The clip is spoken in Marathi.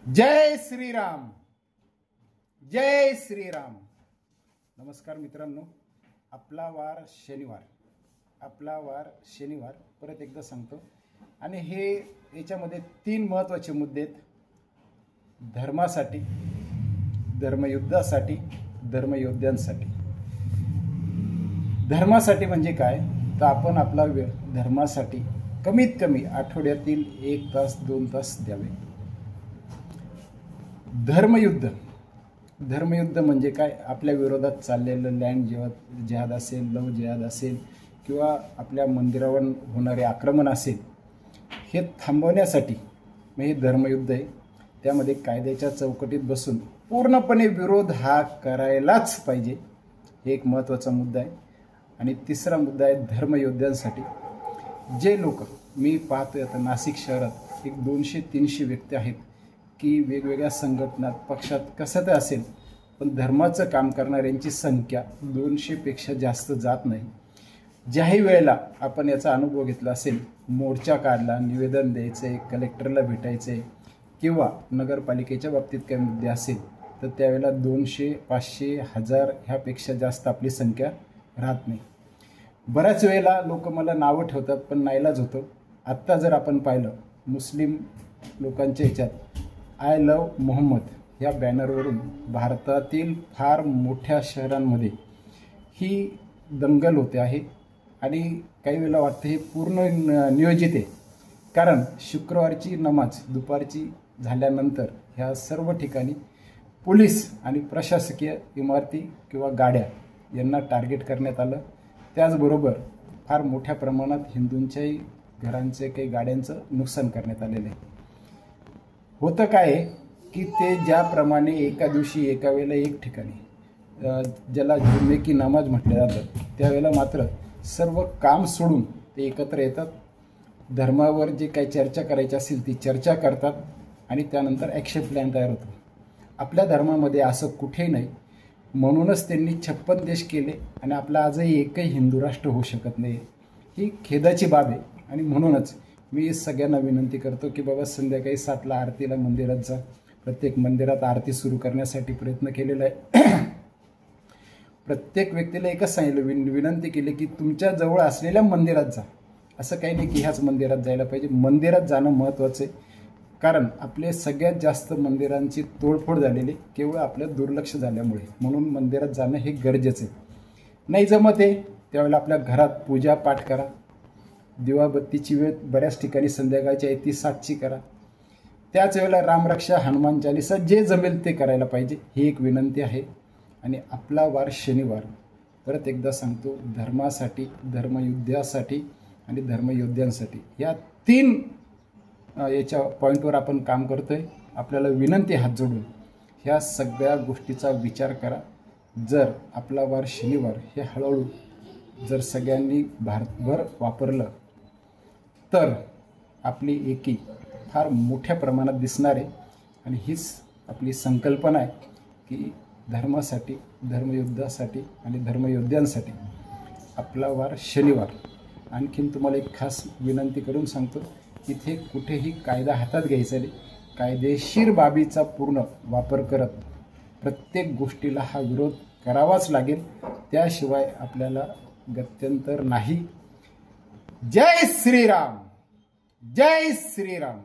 जय श्रीराम, जय श्रीराम। नमस्कार मित्रांनो, आपला वार शनिवार परत एकदा सांगतो। आणि हे याच्यामध्ये 3 महत्त्वाचे मुद्दे आहेत: धर्मासाठी, धर्मयुद्धासाठी, धर्मयोद्ध्यांसाठी। धर्मासाठी म्हणजे काय तर आपण आपला वेळ धर्मासाठी कमीत कमी आठवड्यातील 1 तास 2 तास द्यावे। धर्मयुद्ध म्हणजे काय? आपल्या विरोधात चाललेलं लँड जिहाद असेल, लव जिहाद असेल किंवा आपल्या मंदिरावर होणारे आक्रमण असेल, हे थांबवण्यासाठी हे धर्मयुद्ध आहे। त्यामध्ये कायद्याच्या चौकटीत बसून पूर्णपणे विरोध हा करायलाच पाहिजे, हे एक महत्त्वाचा मुद्दा आहे। आणि तिसरा मुद्दा आहे धर्मयोद्ध्यांसाठी। जे लोक मी पाहतोय आता नाशिक शहरात एक 200-300 व्यक्ती आहेत की वेगवेगळ्या संघटनात पक्षात कसं तर असेल, पण धर्माचं काम करणाऱ्यांची संख्या 200पेक्षा जास्त जात नाही। ज्याही वेळेला आपण याचा अनुभव घेतला असेल, मोर्चा काढला, निवेदन द्यायचे, कलेक्टरला भेटायचे किंवा नगरपालिकेच्या बाबतीत काही मुद्दे असेल तर त्यावेळेला 200, 500, 1000 ह्यापेक्षा जास्त आपली संख्या राहत नाही। बऱ्याच वेळेला लोक मला नावं ठेवतात, पण नाईलाज होतो। आत्ता जर आपण पाहिलं मुस्लिम लोकांच्या ह्याच्यात आय लव मोहम्मद या बॅनरवरून भारतातील फार मोठ्या शहरांमध्ये ही दंगल होते आहे। आणि काही वेळेला वाटतं हे पूर्ण नियोजित आहे, कारण शुक्रवारची नमाज दुपारची झाल्यानंतर ह्या सर्व ठिकाणी पोलीस आणि प्रशासकीय इमारती किंवा गाड्या यांना टार्गेट करण्यात आलं। त्याचबरोबर फार मोठ्या प्रमाणात हिंदूंच्याही घरांचे काही गाड्यांचं नुकसान करण्यात आलेलं आहे। होतं काय की ते ज्याप्रमाणे एका दिवशी एका वेळेला एक ठिकाणी ज्याला जुम्मे की नमाज म्हटलं जातं, त्यावेळेला मात्र सर्व काम सोडून ते एकत्र येतात, धर्मावर जे काही चर्चा करायची असेल ती चर्चा करतात आणि त्यानंतर ॲक्शन प्लॅन तयार होतो। आपल्या धर्मामध्ये असं कुठेही नाही, म्हणूनच त्यांनी 56 देश केले आणि आपला आजही एकही हिंदू राष्ट्र होऊ शकत नाही। ही खेदाची बाब आहे। आणि म्हणूनच मी सगळ्यांना विनंती करतो की बाबा संध्याकाळी 7ला आरतीला मंदिरात जा। प्रत्येक मंदिरात आरती सुरू करण्यासाठी प्रयत्न केलेला आहे। प्रत्येक व्यक्तीला एकच सांगितलं, विनंती केली की तुमच्या जवळ असलेल्या मंदिरात जा। असं काही नाही की ह्याच मंदिरात जायला पाहिजे, मंदिरात जाणं महत्त्वाचं आहे। कारण आपले सगळ्यात जास्त मंदिरांची तोडफोड झालेली केवळ आपलं दुर्लक्ष झाल्यामुळे, म्हणून मंदिरात जाणं हे गरजेचं आहे। नाही जमत आहे त्यावेळेला आपल्या घरात पूजा पाठ करा, दिवाबत्तीची वेळ बऱ्याच ठिकाणी संध्याकाळची आहे ती 7ची करा। त्याच वेळेला रामरक्षा, हनुमान चालीसा जे जमेल ते करायला पाहिजे, ही एक विनंती आहे। आणि आपला वार शनिवार परत एकदा सांगतो, धर्मासाठी, धर्मयुद्धासाठी आणि धर्मयोद्ध्यांसाठी या 3 याच्या पॉईंटवर आपण काम करतोय। आपल्याला विनंती हात जोडून ह्या सगळ्या गोष्टीचा विचार करा। जर आपला वार शनिवार हे हळूहळू जर सगळ्यांनी भारतभर वापरलं तर आपली एकी फार मोठ्या प्रमाणात दिसणार आहे। आणि हीच आपली संकल्पना आहे की धर्मासाठी, धर्मयुद्धासाठी आणि धर्मयोद्ध्यांसाठी आपला वार शनिवार। आणखीन तुम्हाला एक खास विनंती करून सांगतो, इथे कुठेही कायदा हातात घ्यायचा नाही, कायदेशीर बाबीचा पूर्ण वापर करत प्रत्येक गोष्टीला हा विरोध करावाच लागेल, त्याशिवाय आपल्याला गत्यंतर नाही। जय श्रीराम, जय श्रीराम।